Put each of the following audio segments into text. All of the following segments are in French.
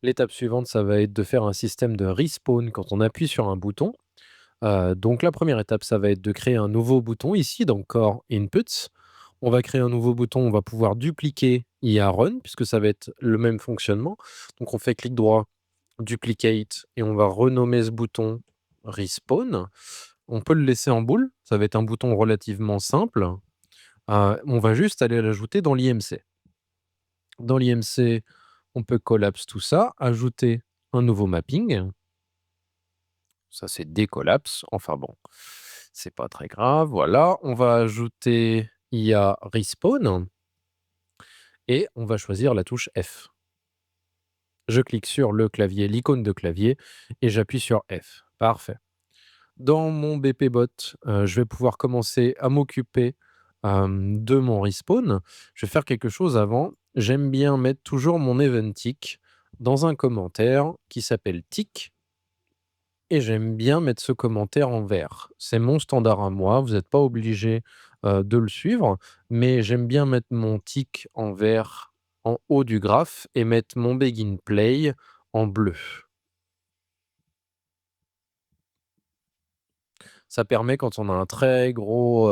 L'étape suivante, ça va être de faire un système de respawn quand on appuie sur un bouton. Donc la première étape, ça va être de créer un nouveau bouton ici dans Core Inputs. On va créer un nouveau bouton, on va pouvoir dupliquer IA Run puisque ça va être le même fonctionnement. Donc on fait clic droit, duplicate et on va renommer ce bouton Respawn. On peut le laisser en boule, ça va être un bouton relativement simple. On va juste aller l'ajouter dans l'IMC. Dans l'IMC, on peut collapse tout ça, ajouter un nouveau mapping. Ça, c'est décollapse. Enfin bon, c'est pas très grave. Voilà, on va ajouter IA respawn et on va choisir la touche F. Je clique sur le clavier, l'icône de clavier et j'appuie sur F. Parfait. Dans mon BPBot, je vais pouvoir commencer à m'occuper de mon respawn. Je vais faire quelque chose avant. J'aime bien mettre toujours mon event tick dans un commentaire qui s'appelle tick. Et j'aime bien mettre ce commentaire en vert. C'est mon standard à moi, vous n'êtes pas obligé, de le suivre, mais j'aime bien mettre mon tick en vert en haut du graphe et mettre mon begin play en bleu. Ça permet quand on a un très gros,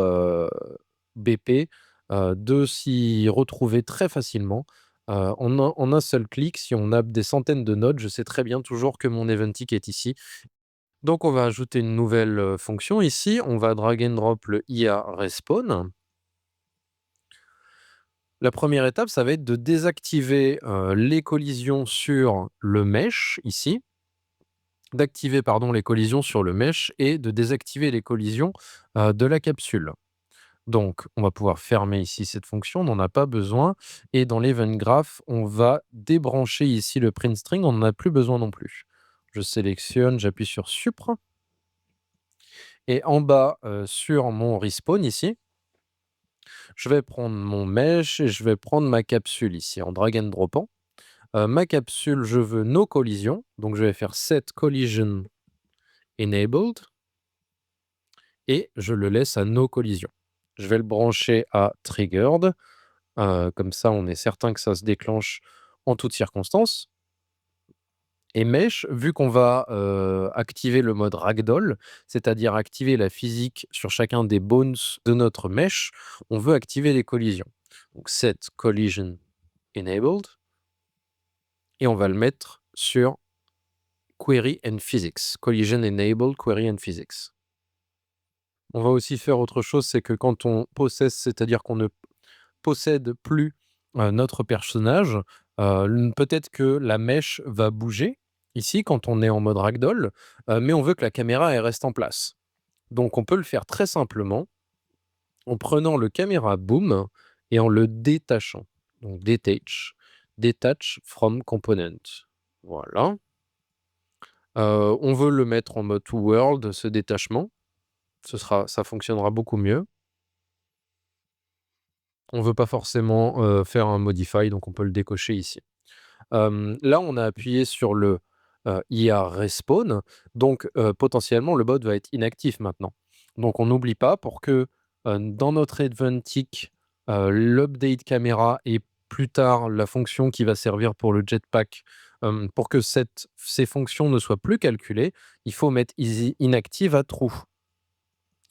BP, de s'y retrouver très facilement, en un seul clic. Si on a des centaines de nodes, je sais très bien toujours que mon event tick est ici. Donc on va ajouter une nouvelle, fonction ici. On va drag and drop le IA respawn. La première étape, ça va être de désactiver, les collisions sur le mesh ici, d'activer pardon les collisions sur le mesh et de désactiver les collisions, de la capsule. Donc on va pouvoir fermer ici cette fonction, on n'en a pas besoin et dans l'event graph, on va débrancher ici le print string, on n'en a plus besoin non plus. Je sélectionne, j'appuie sur supr et en bas, sur mon respawn ici, je vais prendre mon mesh et je vais prendre ma capsule ici en drag and dropant. Ma capsule, je veux no collision, donc je vais faire set collision enabled et je le laisse à no collision. Je vais le brancher à triggered, comme ça on est certain que ça se déclenche en toutes circonstances. Et mesh, vu qu'on va, activer le mode ragdoll, c'est-à-dire activer la physique sur chacun des bones de notre mesh, on veut activer les collisions. Donc set collision enabled et on va le mettre sur query and physics, collision enabled query and physics. On va aussi faire autre chose, c'est que quand on possède, c'est-à-dire qu'on ne possède plus, notre personnage, peut-être que la mèche va bouger, ici, quand on est en mode ragdoll, mais on veut que la caméra, elle reste en place. Donc on peut le faire très simplement, en prenant le caméra boom et en le détachant. Donc detach from component. Voilà. On veut le mettre en mode to world, ce détachement. Ça fonctionnera beaucoup mieux. On veut pas forcément, faire un modify, donc on peut le décocher ici. Là, on a appuyé sur le, IA respawn, donc potentiellement le bot va être inactif maintenant. Donc on n'oublie pas pour que, dans notre event tick, l'update caméra et plus tard la fonction qui va servir pour le jetpack, pour que ces fonctions ne soient plus calculées, il faut mettre easy inactive à true.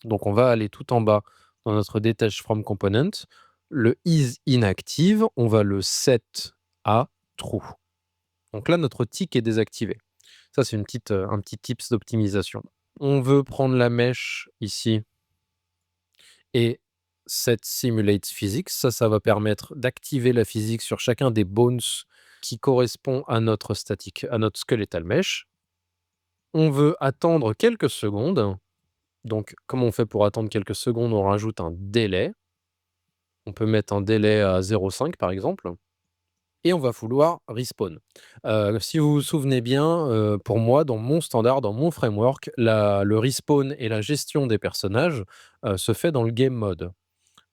Donc on va aller tout en bas dans notre detach from component, le is inactive, on va le set à true. Donc là, notre tick est désactivé. Ça, c'est un petit tips d'optimisation. On veut prendre la mèche ici et set simulate physics. Ça va permettre d'activer la physique sur chacun des bones qui correspond à notre statique, à notre skeletal mesh. On veut attendre quelques secondes. Donc, comment on fait pour attendre quelques secondes? On rajoute un délai. On peut mettre un délai à 0,5 par exemple. Et on va vouloir respawn. Si vous vous souvenez bien, pour moi, dans mon standard, dans mon framework, le respawn et la gestion des personnages, se fait dans le game mode.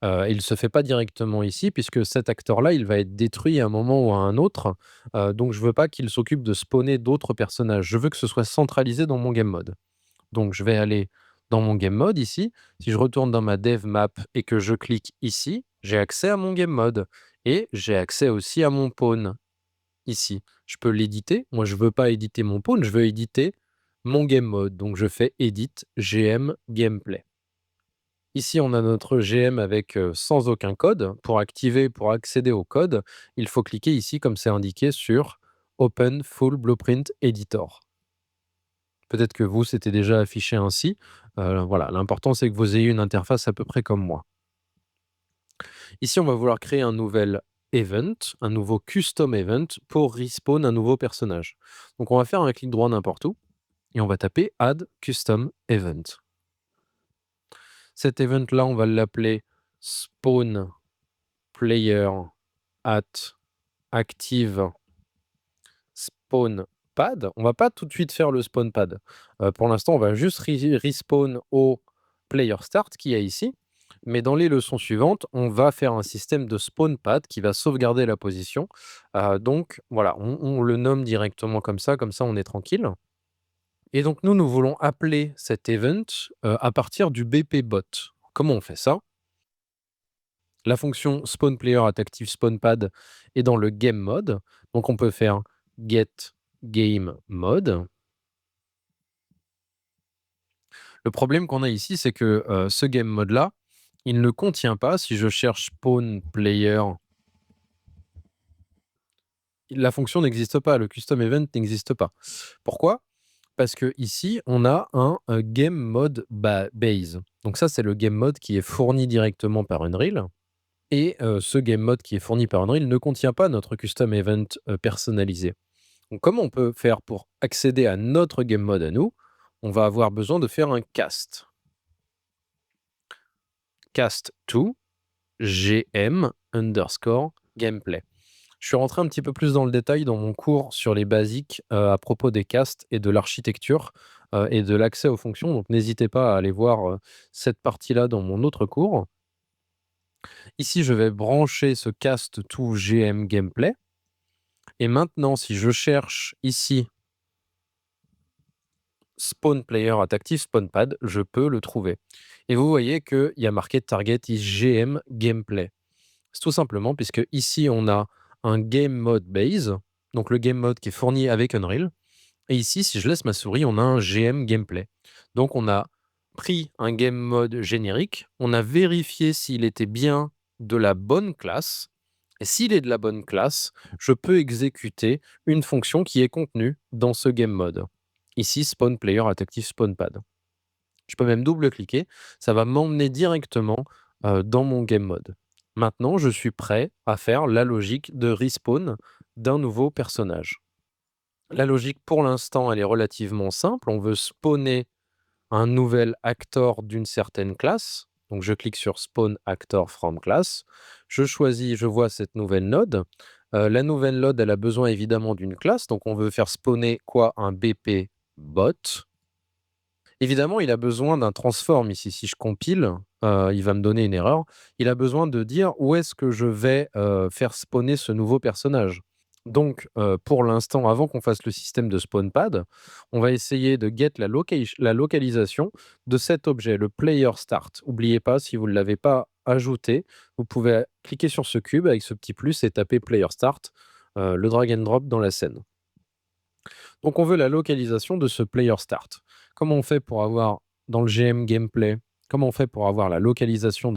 Il se fait pas directement ici puisque cet acteur-là, il va être détruit à un moment ou à un autre, donc je veux pas qu'il s'occupe de spawner d'autres personnages. Je veux que ce soit centralisé dans mon game mode. Donc je vais aller dans mon game mode ici. Si je retourne dans ma dev map et que je clique ici, j'ai accès à mon game mode et j'ai accès aussi à mon pawn ici. je peux l'éditer. Moi, je veux pas éditer mon pawn, je veux éditer mon game mode. Donc je fais edit GM gameplay. Ici, on a notre GM avec, sans aucun code. Pour accéder au code, il faut cliquer ici, comme c'est indiqué, sur Open Full Blueprint Editor. Peut-être que vous, c'était déjà affiché ainsi. Voilà, l'important, c'est que vous ayez une interface à peu près comme moi. Ici, on va vouloir créer un nouvel event, un nouveau custom event pour respawn un nouveau personnage. Donc, on va faire un clic droit n'importe où et on va taper Add Custom Event. Cet event-là, on va l'appeler Spawn Player at Active Spawn Pad. On va pas tout de suite faire le spawn pad. Pour l'instant, on va juste respawn au player start qui est ici. Mais dans les leçons suivantes, on va faire un système de spawn pad qui va sauvegarder la position. Donc voilà, on le nomme directement comme ça on est tranquille. Et donc nous voulons appeler cet event à partir du BP bot. Comment on fait ça? La fonction spawn player at active spawn pad est dans le game mode. Donc on peut faire get game mode. Le problème qu'on a ici, c'est que ce game mode-là, il ne contient pas, si je cherche spawn player, la fonction n'existe pas, le custom event n'existe pas. Pourquoi? Parce que ici, on a un game mode base. Donc ça, c'est le game mode qui est fourni directement par Unreal. Et ce game mode qui est fourni par Unreal ne contient pas notre custom event personnalisé. Donc comment on peut faire pour accéder à notre game mode à nous? On va avoir besoin de faire un cast. Cast to gm underscore gameplay. Je suis rentré un petit peu plus dans le détail dans mon cours sur les basiques à propos des casts et de l'architecture et de l'accès aux fonctions. Donc n'hésitez pas à aller voir cette partie-là dans mon autre cours. Ici, je vais brancher ce cast to gm gameplay. Et maintenant, si je cherche ici spawn player at active spawn pad, je peux le trouver. Et vous voyez qu'il y a marqué target is GM gameplay. C'est tout simplement puisque ici on a un game mode base, donc le game mode qui est fourni avec Unreal. Et ici, si je laisse ma souris, on a un GM gameplay. Donc on a pris un game mode générique, on a vérifié s'il était bien de la bonne classe. Et s'il est de la bonne classe, je peux exécuter une fonction qui est contenue dans ce game mode. Ici, spawn player at active spawn pad. Je peux même double-cliquer, ça va m'emmener directement dans mon game mode. Maintenant, je suis prêt à faire la logique de respawn d'un nouveau personnage. La logique, pour l'instant, elle est relativement simple. On veut spawner un nouvel actor d'une certaine classe. Donc, je clique sur Spawn Actor from Class. Je choisis, je vois cette nouvelle node. La nouvelle node, elle a besoin évidemment d'une classe. Donc, on veut faire spawner quoi? Un BP bot. Évidemment, il a besoin d'un transform ici. Si je compile, il va me donner une erreur. Il a besoin de dire où est-ce que je vais faire spawner ce nouveau personnage. Donc, pour l'instant, avant qu'on fasse le système de spawn pad, on va essayer de get la localisation de cet objet, le player start. N'oubliez pas, si vous ne l'avez pas ajouté, vous pouvez cliquer sur ce cube avec ce petit plus et taper player start, le drag and drop dans la scène. Donc on veut la localisation de ce player start. Comment on fait pour avoir dans le GM gameplay, comment on fait pour avoir la localisation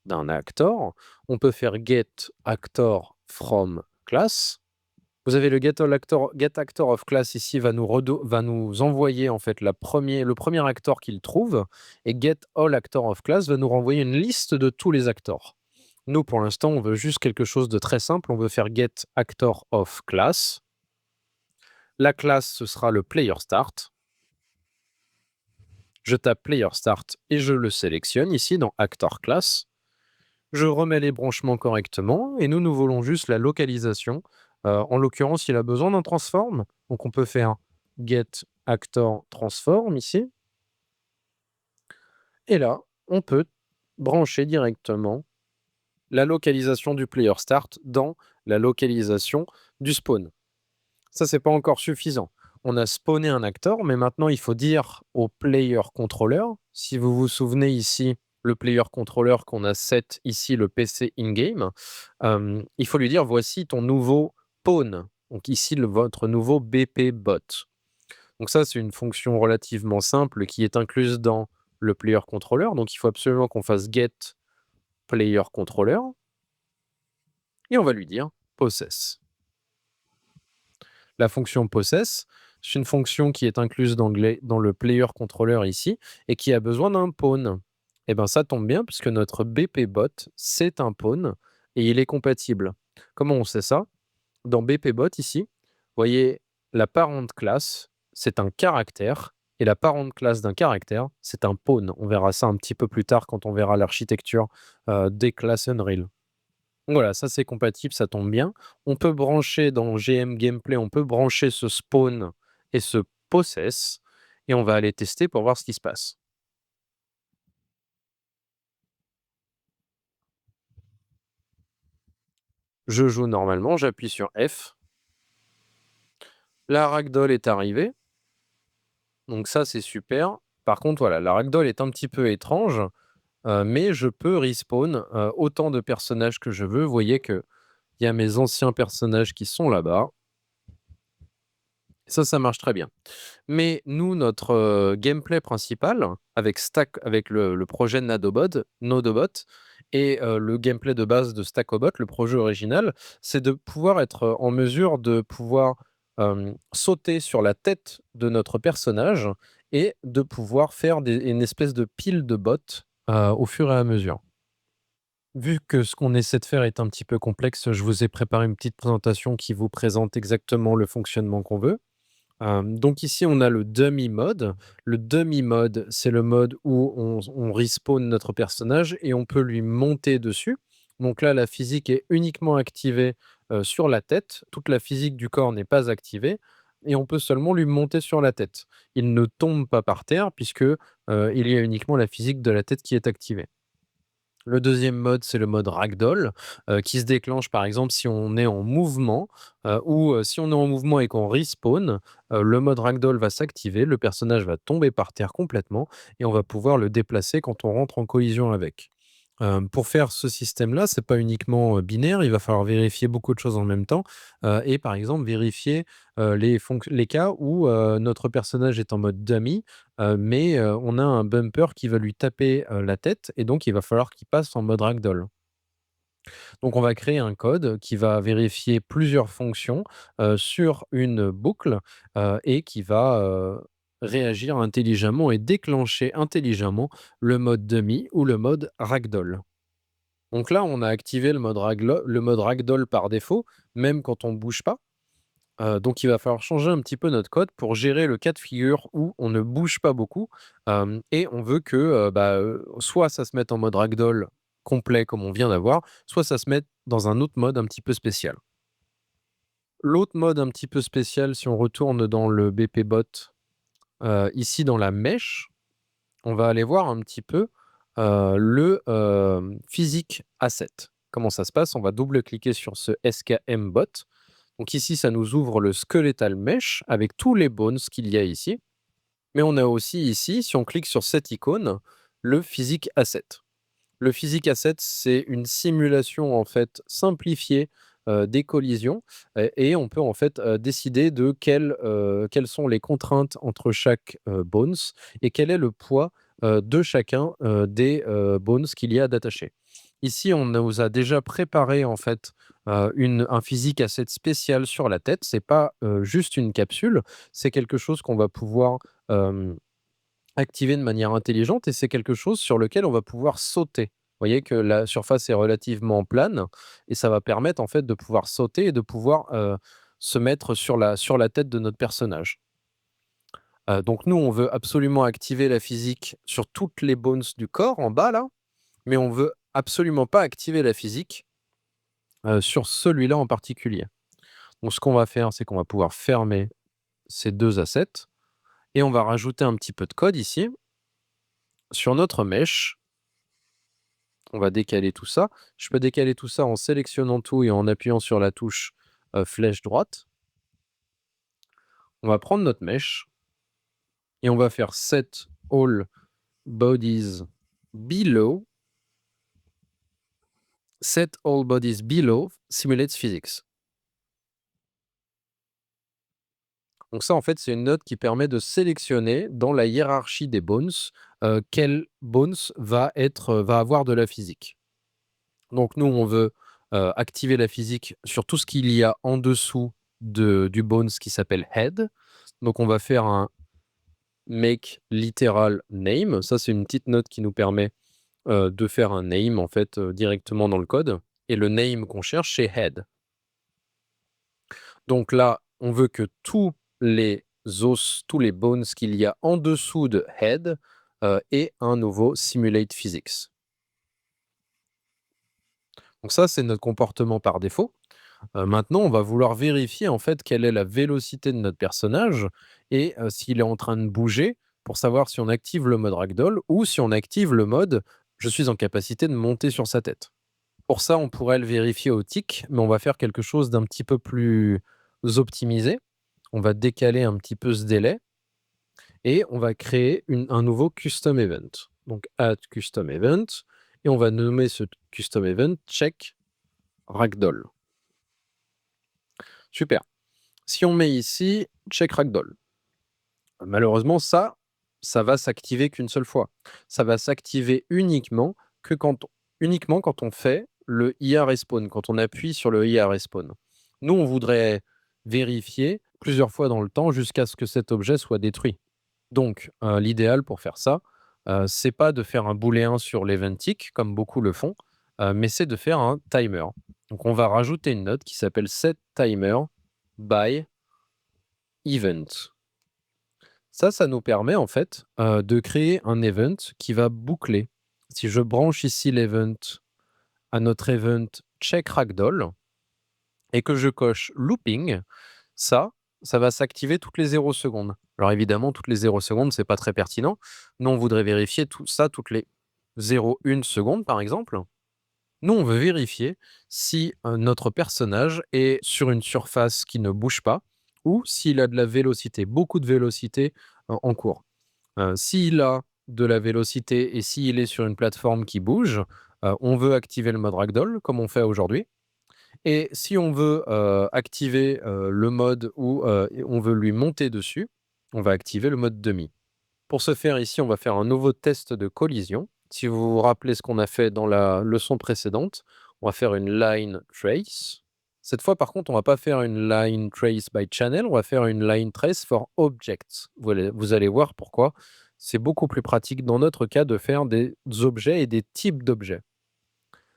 d'un actor? On peut faire get actor from class. Vous avez le get actor of class ici va nous envoyer en fait le premier actor qu'il trouve, et get all actor of class va nous renvoyer une liste de tous les actors. Nous, pour l'instant, on veut juste quelque chose de très simple. On veut faire get actor of class. La classe, ce sera le player start. Je tape player start et je le sélectionne ici dans actor class. Je remets les branchements correctement et nous voulons juste la localisation. En l'occurrence, il a besoin d'un transform. Donc on peut faire get actor transform ici. Et là, on peut brancher directement la localisation du player start dans la localisation du spawn. Ça, c'est pas encore suffisant. On a spawné un acteur, mais maintenant, il faut dire au player controller, si vous vous souvenez ici, le player controller qu'on a set ici, le PC in-game, il faut lui dire, voici ton nouveau pawn. Donc ici, votre nouveau BP bot. Donc ça, c'est une fonction relativement simple qui est incluse dans le player controller. Donc il faut absolument qu'on fasse get player controller et on va lui dire possess. La fonction possess, c'est une fonction qui est incluse dans le player controller ici et qui a besoin d'un pawn. Et bien ça tombe bien puisque notre BP bot, c'est un pawn et il est compatible. Comment on sait ça? Dans BP bot ici, vous voyez la parent class, c'est un caractère et la parent class d'un caractère, c'est un pawn. On verra ça un petit peu plus tard quand on verra l'architecture des classes Unreal. Voilà, ça c'est compatible, ça tombe bien. On peut brancher dans GM Gameplay, on peut brancher ce spawn et ce possess et on va aller tester pour voir ce qui se passe. Je joue normalement, j'appuie sur F. La ragdoll est arrivée, donc ça c'est super. Par contre, voilà, la ragdoll est un petit peu étrange, mais je peux respawn autant de personnages que je veux. Vous voyez qu'il y a mes anciens personnages qui sont là-bas. Ça marche très bien. Mais nous, notre, gameplay principal avec le projet Nodobot et le gameplay de base de Stackobot, le projet original, c'est de pouvoir être, en mesure de pouvoir, sauter sur la tête de notre personnage et de pouvoir faire une espèce de pile de bots, au fur et à mesure. Vu que ce qu'on essaie de faire est un petit peu complexe, je vous ai préparé une petite présentation qui vous présente exactement le fonctionnement qu'on veut. Donc ici, on a le dummy mode. Le dummy mode, c'est le mode où on respawn notre personnage et on peut lui monter dessus. Donc là, la physique est uniquement activée, sur la tête. Toute la physique du corps n'est pas activée et on peut seulement lui monter sur la tête. Il ne tombe pas par terre puisque, il y a uniquement la physique de la tête qui est activée. Le deuxième mode, c'est le mode ragdoll, qui se déclenche par exemple si on est en mouvement, ou si on est en mouvement et qu'on respawn, le mode ragdoll va s'activer, le personnage va tomber par terre complètement et on va pouvoir le déplacer quand on rentre en collision avec. Pour faire ce système-là, c'est pas uniquement, binaire, il va falloir vérifier beaucoup de choses en même temps, et par exemple vérifier, les cas où, notre personnage est en mode dummy, mais, on a un bumper qui va lui taper, la tête et donc il va falloir qu'il passe en mode ragdoll. Donc on va créer un code qui va vérifier plusieurs fonctions, sur une boucle, et qui va, réagir intelligemment et déclencher intelligemment le mode dummy ou le mode ragdoll. Donc là, on a activé le mode ragdoll par défaut, même quand on ne bouge pas. Donc il va falloir changer un petit peu notre code pour gérer le cas de figure où on ne bouge pas beaucoup, et on veut que, soit ça se mette en mode ragdoll complet comme on vient d'avoir, soit ça se mette dans un autre mode un petit peu spécial. L'autre mode un petit peu spécial, si on retourne dans le BP bot, ici dans la mèche, on va aller voir un petit peu, physique asset. Comment ça se passe? On va double-cliquer sur ce SKM bot. Donc ici, ça nous ouvre le skeletal mesh avec tous les bones qu'il y a ici. Mais on a aussi ici, si on clique sur cette icône, le physique asset. Le physique asset, c'est une simulation en fait simplifiée des collisions et on peut en fait décider de quelles sont les contraintes entre chaque bones et quel est le poids de chacun des bones qu'il y a d'attachés. Ici, on nous a déjà préparé en fait un physique asset spécial sur la tête. C'est pas juste une capsule, c'est quelque chose qu'on va pouvoir euh, activer de manière intelligente et c'est quelque chose sur lequel on va pouvoir sauter. Vous voyez que la surface est relativement plane et ça va permettre en fait de pouvoir sauter et de pouvoir, se mettre sur la tête de notre personnage. Donc nous, on veut absolument activer la physique sur toutes les bones du corps en bas là, mais on veut absolument pas activer la physique, sur celui-là en particulier. Donc ce qu'on va faire, c'est qu'on va pouvoir fermer ces 2 assets et on va rajouter un petit peu de code ici. Sur notre mèche, on va décaler tout ça. Je peux décaler tout ça en sélectionnant tout et en appuyant sur la touche, flèche droite. On va prendre notre mèche et on va faire set all bodies below set all bodies below simulate physics. Donc ça, en fait, c'est une note qui permet de sélectionner dans la hiérarchie des bones, quel bones va avoir de la physique. Donc nous, on veut, activer la physique sur tout ce qu'il y a en dessous du bones qui s'appelle head. Donc on va faire un make literal name. Ça, c'est une petite note qui nous permet, de faire un name, en fait, directement dans le code et le name qu'on cherche, c'est head. Donc là, on veut que tous les os, tous les bones qu'il y a en dessous de head, aient un nouveau simulate physics. Donc ça, c'est notre comportement par défaut. Maintenant, on va vouloir vérifier en fait quelle est la vélocité de notre personnage et s'il est en train de bouger pour savoir si on active le mode ragdoll ou si on active le mode je suis en capacité de monter sur sa tête. Pour ça, on pourrait le vérifier au tick, mais on va faire quelque chose d'un petit peu plus optimisé. On va décaler un petit peu ce délai et on va créer un nouveau custom event. Donc add custom event et on va nommer ce custom event check ragdoll. Super. Si on met ici check ragdoll, malheureusement ça va s'activer qu'une seule fois. Ça va s'activer uniquement quand on fait le IA respawn, quand on appuie sur le IA respawn. Nous, on voudrait vérifier plusieurs fois dans le temps jusqu'à ce que cet objet soit détruit. Donc, l'idéal pour faire ça, c'est pas de faire un booléen sur l'event tick comme beaucoup le font, mais c'est de faire un timer. Donc on va rajouter une note qui s'appelle set timer by event. Ça nous permet en fait, de créer un event qui va boucler. Si je branche ici l'event à notre event check ragdoll et que je coche looping, ça, ça va s'activer toutes les 0 secondes. Alors évidemment, toutes les 0 secondes, c'est pas très pertinent. Nous, on voudrait vérifier tout ça toutes les 0,1 seconde, par exemple. Nous, on veut vérifier si notre personnage est sur une surface qui ne bouge pas ou s'il a de la vélocité, beaucoup de vélocité en cours. S'il a de la vélocité et s'il est sur une plateforme qui bouge, on veut activer le mode ragdoll comme on fait aujourd'hui. Et si on veut activer le mode où on veut lui monter dessus, on va activer le mode demi. Pour ce faire ici, on va faire un nouveau test de collision. Si vous vous rappelez ce qu'on a fait dans la leçon précédente, on va faire une line trace. Cette fois, par contre, on va pas faire une line trace by channel, on va faire une line trace for objects. Vous allez voir pourquoi. C'est beaucoup plus pratique dans notre cas de faire des objets et des types d'objets.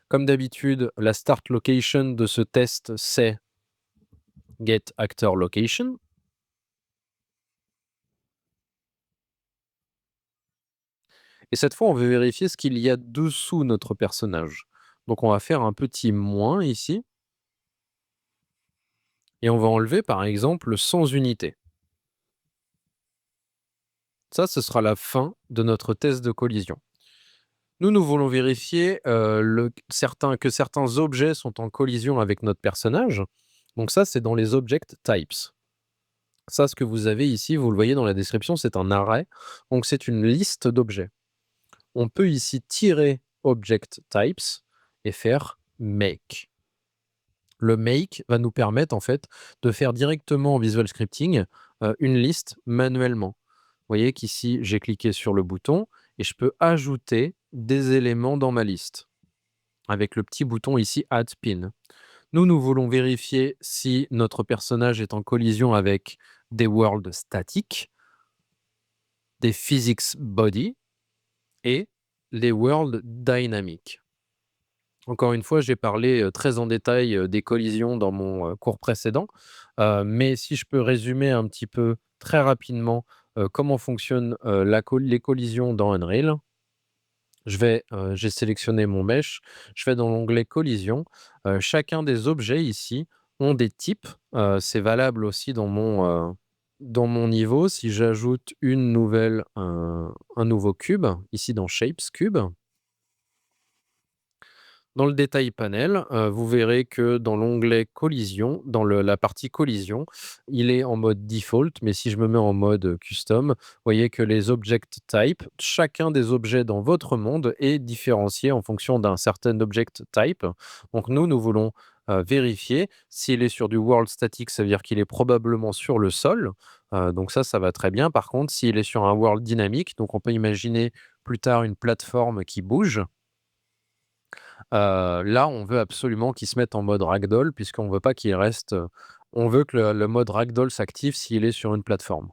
Comme d'habitude, la start location de ce test, c'est get actor location. Et cette fois, on veut vérifier ce qu'il y a dessous notre personnage. Donc on va faire un petit moins ici. Et on va enlever par exemple sans unité. Ça, ce sera la fin de notre test de collision. Nous voulons vérifier que certains objets sont en collision avec notre personnage. Donc ça, c'est dans les object types. Ça, ce que vous avez ici, vous le voyez dans la description, c'est un array. Donc c'est une liste d'objets. On peut ici tirer object types et faire make. Le make va nous permettre en fait de faire directement en visual scripting une liste manuellement. Vous voyez qu'ici j'ai cliqué sur le bouton et je peux ajouter des éléments dans ma liste avec le petit bouton ici add pin. Nous voulons vérifier si notre personnage est en collision avec des worlds statiques, des physics body et les worlds dynamiques. Encore une fois, j'ai parlé, très en détail, des collisions dans mon, cours précédent, mais si je peux résumer un petit peu, très rapidement, comment fonctionnent, les collisions dans Unreal. J'ai sélectionné mon mesh, je vais dans l'onglet collision. Chacun des objets ici ont des types, c'est valable aussi dans mon niveau. Si j'ajoute un nouveau cube, ici dans Shapes Cube. Dans le détail panel, vous verrez que dans l'onglet collision, dans la partie collision, il est en mode default, mais si je me mets en mode custom, vous voyez que les object type, chacun des objets dans votre monde est différencié en fonction d'un certain object type. Donc nous voulons vérifier. S'il est sur du world static, ça veut dire qu'il est probablement sur le sol, donc ça va très bien. Par contre, s'il est sur un world dynamique, donc on peut imaginer plus tard une plateforme qui bouge, là, on veut absolument qu'il se mette en mode ragdoll puisqu'on veut pas qu'il reste, on veut que le mode ragdoll s'active s'il est sur une plateforme.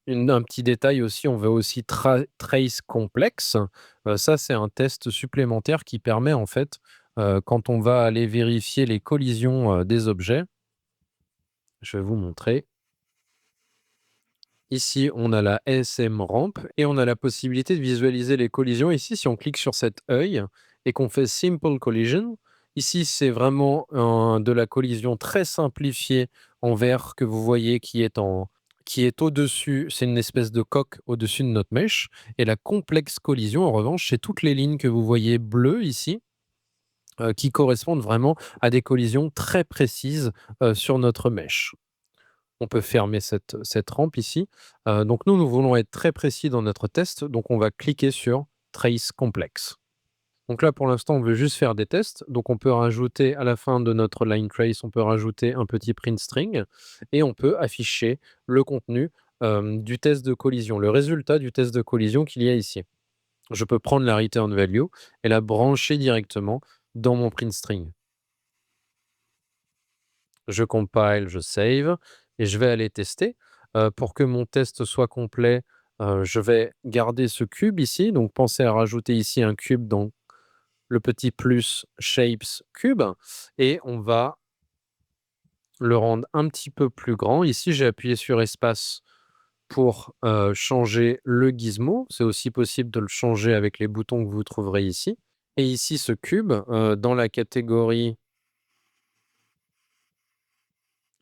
Un petit détail aussi, on veut aussi trace complexe. Ça, c'est un test supplémentaire qui permet en fait, quand on va aller vérifier les collisions, des objets, je vais vous montrer. Ici, on a la ASM ramp et on a la possibilité de visualiser les collisions. Ici, si on clique sur cet œil et qu'on fait Simple Collision, ici, c'est vraiment de la collision très simplifiée en vert que vous voyez qui est au-dessus, c'est une espèce de coque au-dessus de notre mèche. Et la complexe collision, en revanche, c'est toutes les lignes que vous voyez bleues ici, qui correspondent vraiment à des collisions très précises sur notre mèche. On peut fermer cette rampe ici. Donc nous voulons être très précis dans notre test, donc on va cliquer sur Trace Complex. Donc là, pour l'instant, on veut juste faire des tests. Donc on peut rajouter à la fin de notre line trace, on peut rajouter un petit print string et on peut afficher le contenu du test de collision, le résultat du test de collision qu'il y a ici. Je peux prendre la return value et la brancher directement dans mon print string. Je compile, je save et je vais aller tester. Pour que mon test soit complet, je vais garder ce cube ici. Donc pensez à rajouter ici un cube dans le petit plus shapes cube et on va le rendre un petit peu plus grand. Ici, j'ai appuyé sur espace pour changer le gizmo. C'est aussi possible de le changer avec les boutons que vous trouverez ici. Et ici, ce cube, dans la catégorie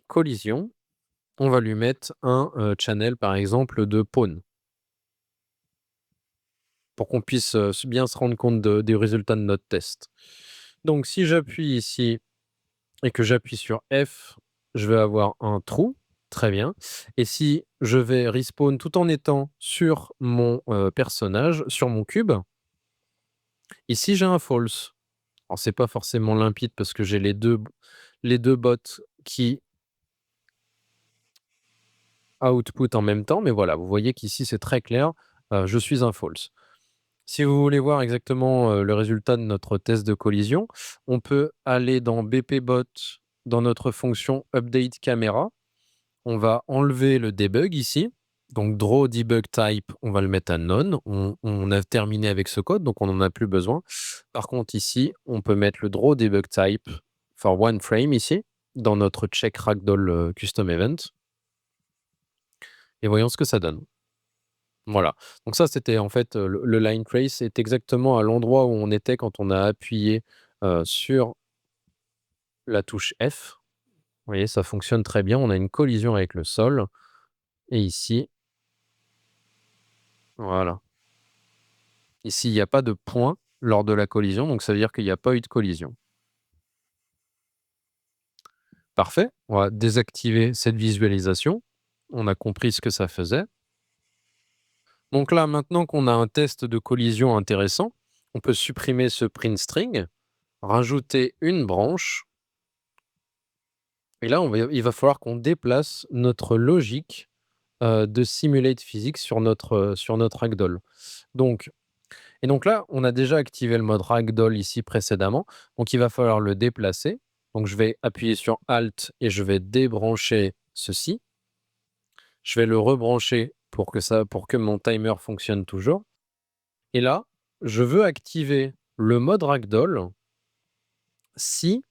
collision, on va lui mettre un channel, par exemple, de pawn pour qu'on puisse bien se rendre compte des résultats de notre test. Donc, si j'appuie ici et que j'appuie sur F, je vais avoir un trou. Très bien. Et si je vais respawn tout en étant sur mon personnage, sur mon cube, ici j'ai un false. Alors c'est pas forcément limpide parce que j'ai les deux bots qui output en même temps, mais voilà, vous voyez qu'ici c'est très clair, je suis un false. Si vous voulez voir exactement le résultat de notre test de collision, on peut aller dans BPBot, dans notre fonction update camera. On va enlever le debug ici. Donc draw debug type, on va le mettre à none. On a terminé avec ce code, donc on n'en a plus besoin. Par contre, ici, on peut mettre le draw debug type for one frame ici, dans notre check ragdoll custom event. Et voyons ce que ça donne. Voilà. Donc ça, c'était en fait le line trace est exactement à l'endroit où on était quand on a appuyé sur la touche F. Vous voyez, ça fonctionne très bien. On a une collision avec le sol. Et ici, voilà. Ici, il n'y a pas de point lors de la collision, donc ça veut dire qu'il n'y a pas eu de collision. Parfait. On va désactiver cette visualisation. On a compris ce que ça faisait. Donc là, maintenant qu'on a un test de collision intéressant, on peut supprimer ce print string, rajouter une branche. Et là, il va falloir qu'on déplace notre logique de simulate physics sur notre ragdoll. Donc, et donc là, on a déjà activé le mode ragdoll ici précédemment. Donc, il va falloir le déplacer. Donc, je vais appuyer sur Alt et je vais débrancher ceci. Je vais le rebrancher pour que mon timer fonctionne toujours. Et là, je veux activer le mode ragdoll si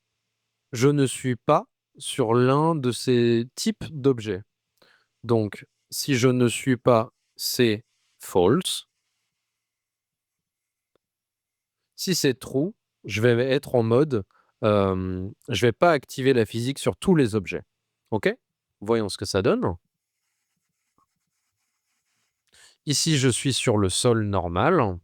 je ne suis pas sur l'un de ces types d'objets. Donc, si je ne suis pas, c'est false. Si c'est true, je vais être en mode, je vais pas activer la physique sur tous les objets. OK? Voyons ce que ça donne. Ici, je suis sur le sol normal.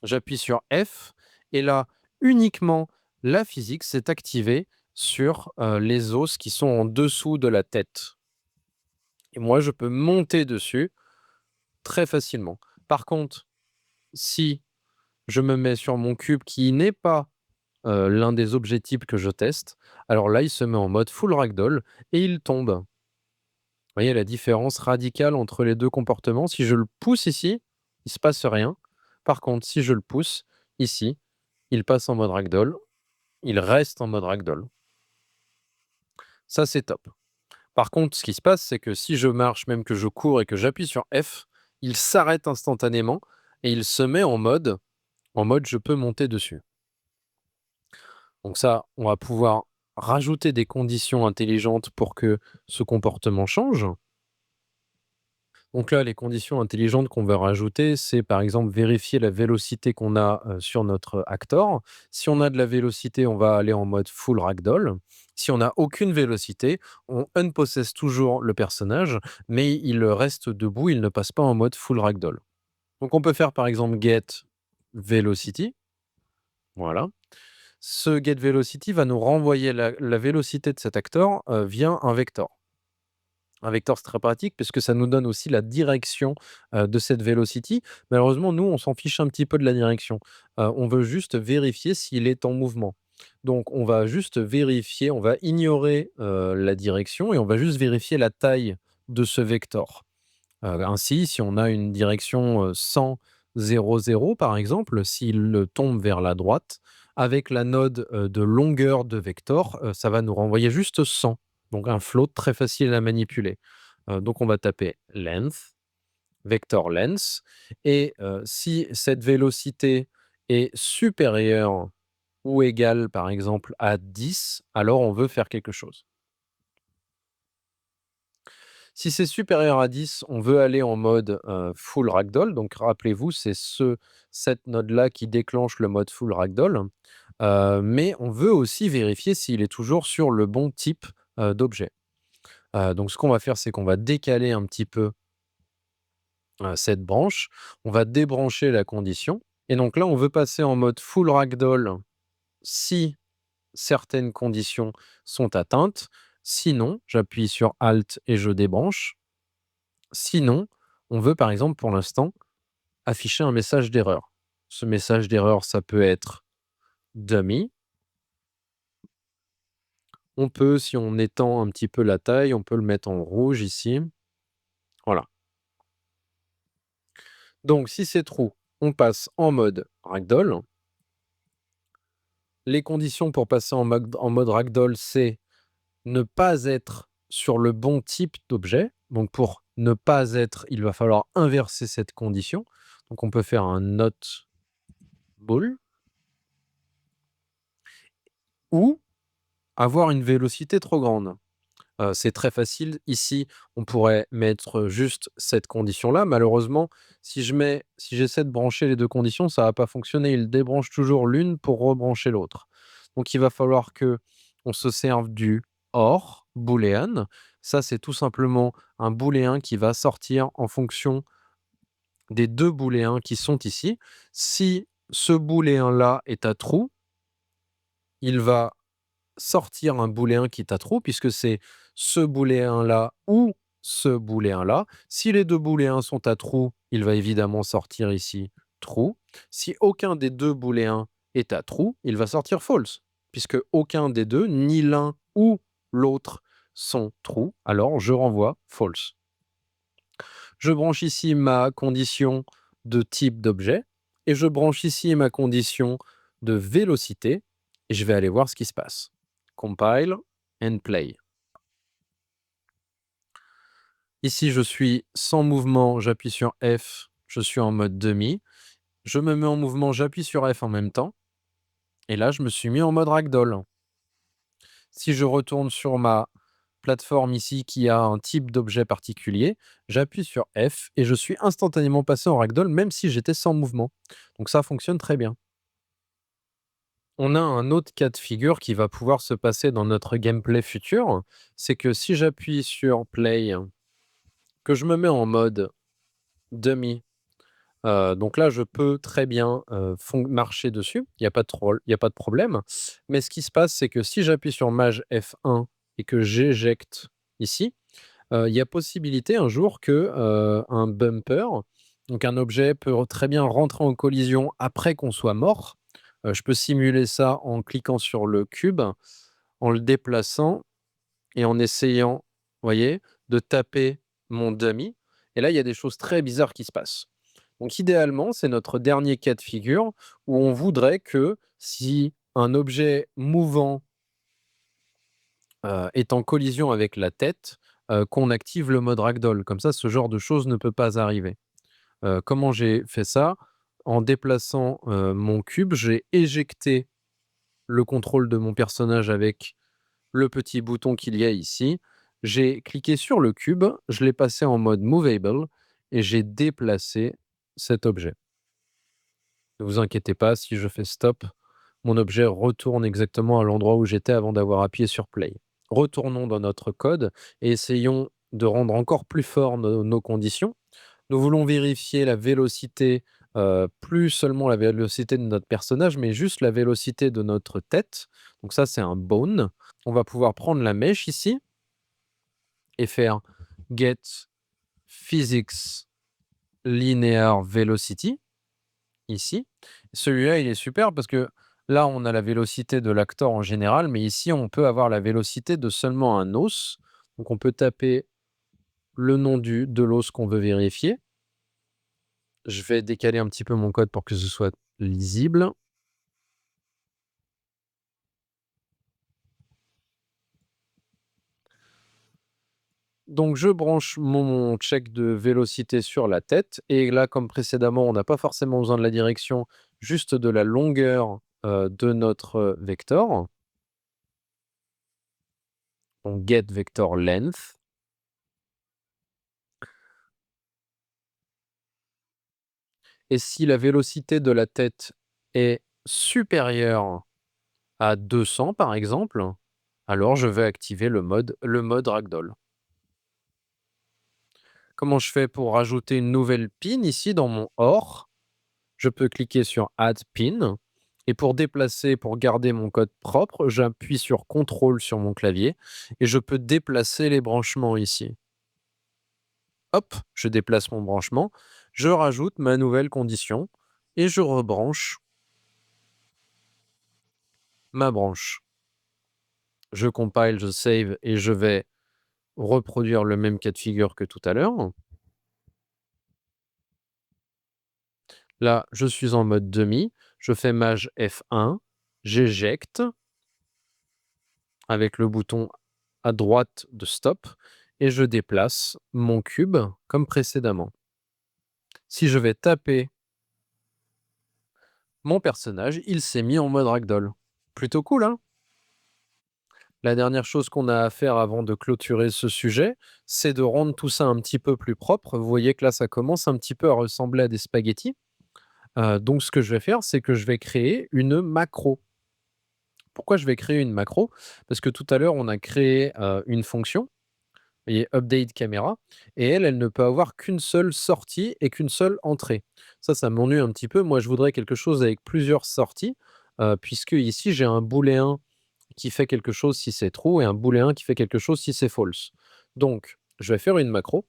J'appuie sur F et là, uniquement la physique s'est activée sur, les os qui sont en dessous de la tête et moi, je peux monter dessus très facilement. Par contre, si je me mets sur mon cube qui n'est pas l'un des objets types que je teste, alors là, il se met en mode full ragdoll et il tombe. Vous voyez la différence radicale entre les 2 comportements? Si je le pousse ici, il se passe rien. Par contre, si je le pousse ici, il passe en mode ragdoll, il reste en mode ragdoll. Ça, c'est top. Par contre, ce qui se passe, c'est que si je marche, même que je cours et que j'appuie sur F, il s'arrête instantanément et il se met en mode je peux monter dessus. Donc ça, on va pouvoir rajouter des conditions intelligentes pour que ce comportement change. Donc là, les conditions intelligentes qu'on va rajouter, c'est par exemple vérifier la vélocité qu'on a sur notre actor. Si on a de la vélocité, on va aller en mode full ragdoll. Si on n'a aucune vélocité, on unpossess toujours le personnage, mais il reste debout, il ne passe pas en mode full ragdoll. Donc on peut faire par exemple get velocity. Voilà. Ce get velocity va nous renvoyer la vélocité de cet actor via un vector. Un vecteur, c'est très pratique parce que ça nous donne aussi la direction, de cette velocity. Malheureusement, nous, on s'en fiche un petit peu de la direction. On veut juste vérifier s'il est en mouvement. Donc on va juste vérifier, on va ignorer, la direction et on va juste vérifier la taille de ce vecteur. Ainsi, si on a une direction, 100, 0, 0 par exemple, s'il tombe vers la droite, avec la node, de longueur de vecteur, ça va nous renvoyer juste 100. Donc un float très facile à manipuler. Donc on va taper length, vector length et si cette vélocité est supérieure ou égale par exemple à 10, alors on veut faire quelque chose. Si c'est supérieur à 10, on veut aller en mode, full ragdoll. Donc rappelez-vous, c'est cette node-là qui déclenche le mode full ragdoll. Mais on veut aussi vérifier s'il est toujours sur le bon type, d'objet. Donc ce qu'on va faire, c'est qu'on va décaler un petit peu, cette branche. On va débrancher la condition et donc là, on veut passer en mode full ragdoll si certaines conditions sont atteintes. Sinon, j'appuie sur alt et je débranche. Sinon, on veut par exemple pour l'instant afficher un message d'erreur. Ce message d'erreur, ça peut être dummy. On peut, si on étend un petit peu la taille, on peut le mettre en rouge ici. Voilà. Donc si c'est true, on passe en mode ragdoll. Les conditions pour passer en mode ragdoll, c'est ne pas être sur le bon type d'objet. Donc pour ne pas être, il va falloir inverser cette condition. Donc on peut faire un not ball ou avoir une vélocité trop grande. C'est très facile. Ici, on pourrait mettre juste cette condition-là. Malheureusement, si j'essaie de brancher les 2 conditions, ça va pas fonctionner. Il débranche toujours l'une pour rebrancher l'autre. Donc il va falloir que on se serve du OR booléen. Ça, c'est tout simplement un booléen qui va sortir en fonction des 2 booléens qui sont ici. Si ce booléen-là est à true, il va sortir un booléen qui est à true puisque c'est ce booléen-là ou ce booléen-là. Si les 2 booléens sont à true, il va évidemment sortir ici true. Si aucun des 2 booléens est à true, il va sortir false puisque aucun des 2, ni l'un ou l'autre sont true, alors je renvoie false. Je branche ici ma condition de type d'objet et je branche ici ma condition de vélocité et je vais aller voir ce qui se passe. Compile and play. Ici, je suis sans mouvement, j'appuie sur F, je suis en mode demi. Je me mets en mouvement, j'appuie sur F en même temps. Et là, je me suis mis en mode ragdoll. Si je retourne sur ma plateforme ici qui a un type d'objet particulier, j'appuie sur F et je suis instantanément passé en ragdoll même si j'étais sans mouvement. Donc ça fonctionne très bien. On a un autre cas de figure qui va pouvoir se passer dans notre gameplay futur, c'est que si j'appuie sur play, que je me mets en mode dummy, donc là je peux très bien, marcher dessus, il y a pas de problème. Mais ce qui se passe, c'est que si j'appuie sur maj F1 et que j'éjecte ici, il y a possibilité un jour que, un bumper, donc un objet peut très bien rentrer en collision après qu'on soit mort. Je peux simuler ça en cliquant sur le cube, en le déplaçant et en essayant, vous voyez, de taper mon dummy et là, il y a des choses très bizarres qui se passent. Donc idéalement, c'est notre dernier cas de figure où on voudrait que si un objet mouvant, est en collision avec la tête, qu'on active le mode ragdoll. Comme ça, ce genre de choses ne peut pas arriver. Comment j'ai fait ça? En déplaçant, mon cube, j'ai éjecté le contrôle de mon personnage avec le petit bouton qu'il y a ici. J'ai cliqué sur le cube, je l'ai passé en mode movable et j'ai déplacé cet objet. Ne vous inquiétez pas, si je fais stop, mon objet retourne exactement à l'endroit où j'étais avant d'avoir appuyé sur play. Retournons dans notre code et essayons de rendre encore plus fort nos conditions. Nous voulons vérifier la vélocité, plus seulement la vélocité de notre personnage, mais juste la vélocité de notre tête. Donc ça, c'est un bone. On va pouvoir prendre la mèche ici et faire get physics linear velocity ici. Celui-là, il est super parce que là, on a la vélocité de l'acteur en général, mais ici, on peut avoir la vélocité de seulement un os. Donc on peut taper le nom de l'os qu'on veut vérifier. Je vais décaler un petit peu mon code pour que ce soit lisible. Donc je branche mon check de vélocité sur la tête et là, comme précédemment, on n'a pas forcément besoin de la direction, juste de la longueur, de notre, vecteur. Donc get vector length et si la vélocité de la tête est supérieure à 200 par exemple, alors je vais activer le mode ragdoll. Comment je fais pour rajouter une nouvelle pin ici dans mon OR? Je peux cliquer sur Add Pin et pour déplacer, pour garder mon code propre, j'appuie sur CTRL sur mon clavier et je peux déplacer les branchements ici. Hop, je déplace mon branchement, je rajoute ma nouvelle condition et je rebranche ma branche. Je compile, je save et je vais reproduire le même cas de figure que tout à l'heure. Là, je suis en mode demi, je fais maj F1, j'éjecte avec le bouton à droite de stop et je déplace mon cube comme précédemment. Si je vais taper mon personnage, il s'est mis en mode ragdoll. Plutôt cool, hein? La dernière chose qu'on a à faire avant de clôturer ce sujet, c'est de rendre tout ça un petit peu plus propre. Vous voyez que là, ça commence un petit peu à ressembler à des spaghettis. Donc ce que je vais faire, c'est que je vais créer une macro. Pourquoi je vais créer une macro? Parce que tout à l'heure, on a créé, une fonction et update caméra et elle ne peut avoir qu'une seule sortie et qu'une seule entrée. Ça m'ennuie un petit peu. Moi, je voudrais quelque chose avec plusieurs sorties, puisque ici j'ai un booléen qui fait quelque chose si c'est true et un booléen qui fait quelque chose si c'est false. Donc, je vais faire une macro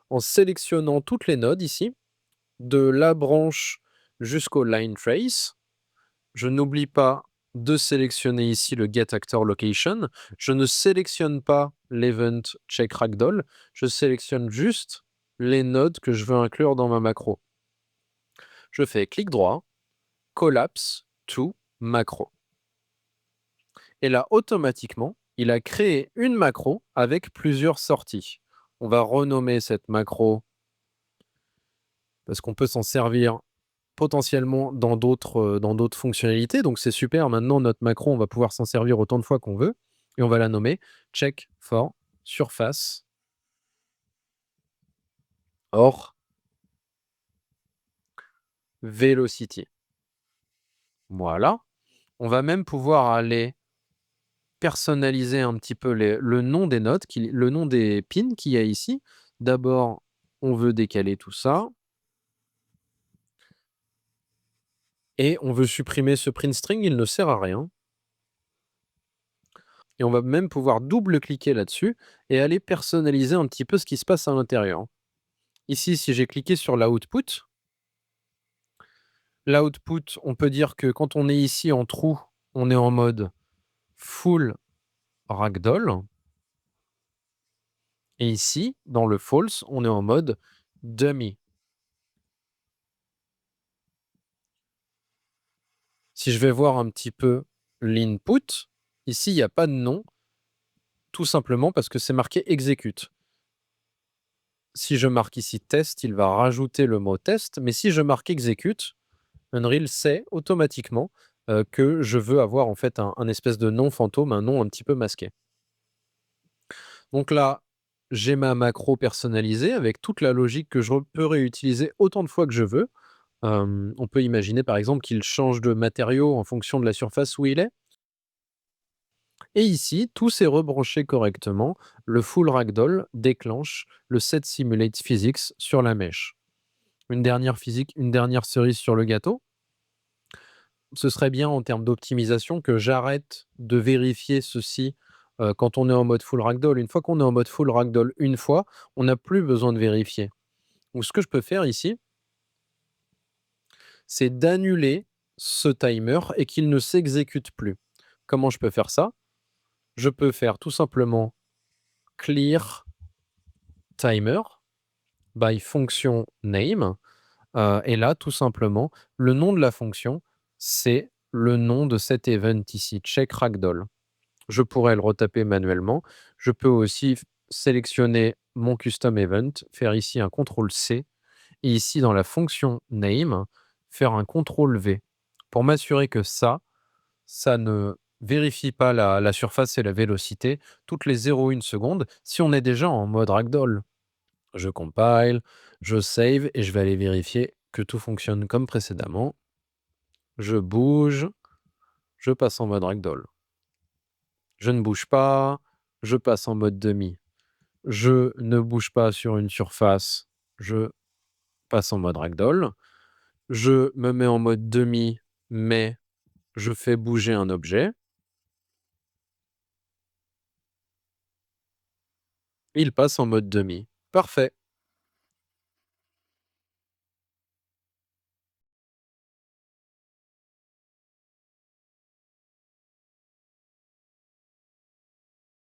en sélectionnant toutes les nodes ici, de la branche jusqu'au line trace. Je n'oublie pas de sélectionner ici le get actor location. Je ne sélectionne pas l'event check ragdoll. Je sélectionne juste les nodes que je veux inclure dans ma macro. Je fais clic droit, collapse to macro. Et là, automatiquement, il a créé une macro avec plusieurs sorties. On va renommer cette macro parce qu'on peut s'en servir potentiellement dans d'autres fonctionnalités. Donc c'est super, maintenant notre macro, on va pouvoir s'en servir autant de fois qu'on veut et on va la nommer check for surface or velocity. Voilà. On va même pouvoir aller personnaliser un petit peu le nom des notes, le nom des pins qu'il y a ici. D'abord, on veut décaler tout ça et on veut supprimer ce print string, il ne sert à rien. Et on va même pouvoir double-cliquer là-dessus et aller personnaliser un petit peu ce qui se passe à l'intérieur. Ici, si j'ai cliqué sur l'output, L'output, on peut dire que quand on est ici en true, on est en mode full ragdoll et ici, dans le false, on est en mode dummy. Si je vais voir un petit peu l'input, ici, il y a pas de nom, tout simplement parce que c'est marqué execute. Si je marque ici test, il va rajouter le mot test, mais si je marque execute, Unreal sait automatiquement, que je veux avoir en fait un espèce de nom fantôme, un nom un petit peu masqué. Donc là, j'ai ma macro personnalisée avec toute la logique que je peux réutiliser autant de fois que je veux. On peut imaginer par exemple qu'il change de matériau en fonction de la surface où il est. Et ici, tout s'est rebranché correctement. Le full ragdoll déclenche le set simulate physics sur la mèche. Une dernière cerise sur le gâteau. Ce serait bien en termes d'optimisation que j'arrête de vérifier ceci quand on est en mode full ragdoll. Une fois qu'on est en mode full ragdoll une fois, on n'a plus besoin de vérifier. Donc ce que je peux faire ici, c'est d'annuler ce timer et qu'il ne s'exécute plus. Comment je peux faire ça? Je peux faire tout simplement clear timer by function name. Et là, tout simplement, le nom de la fonction, c'est le nom de cet event ici, check ragdoll. Je pourrais le retaper manuellement. Je peux aussi sélectionner mon custom event, faire ici un CTRL C et ici dans la fonction name, faire un CTRL V pour m'assurer que ça ne vérifie pas la surface et la vélocité toutes les 0,1 secondes si on est déjà en mode ragdoll. Je compile, je save et je vais aller vérifier que tout fonctionne comme précédemment. Je bouge, je passe en mode ragdoll. Je ne bouge pas, je passe en mode demi. Je ne bouge pas sur une surface, je passe en mode ragdoll. Je me mets en mode demi, mais je fais bouger un objet. Il passe en mode demi. Parfait.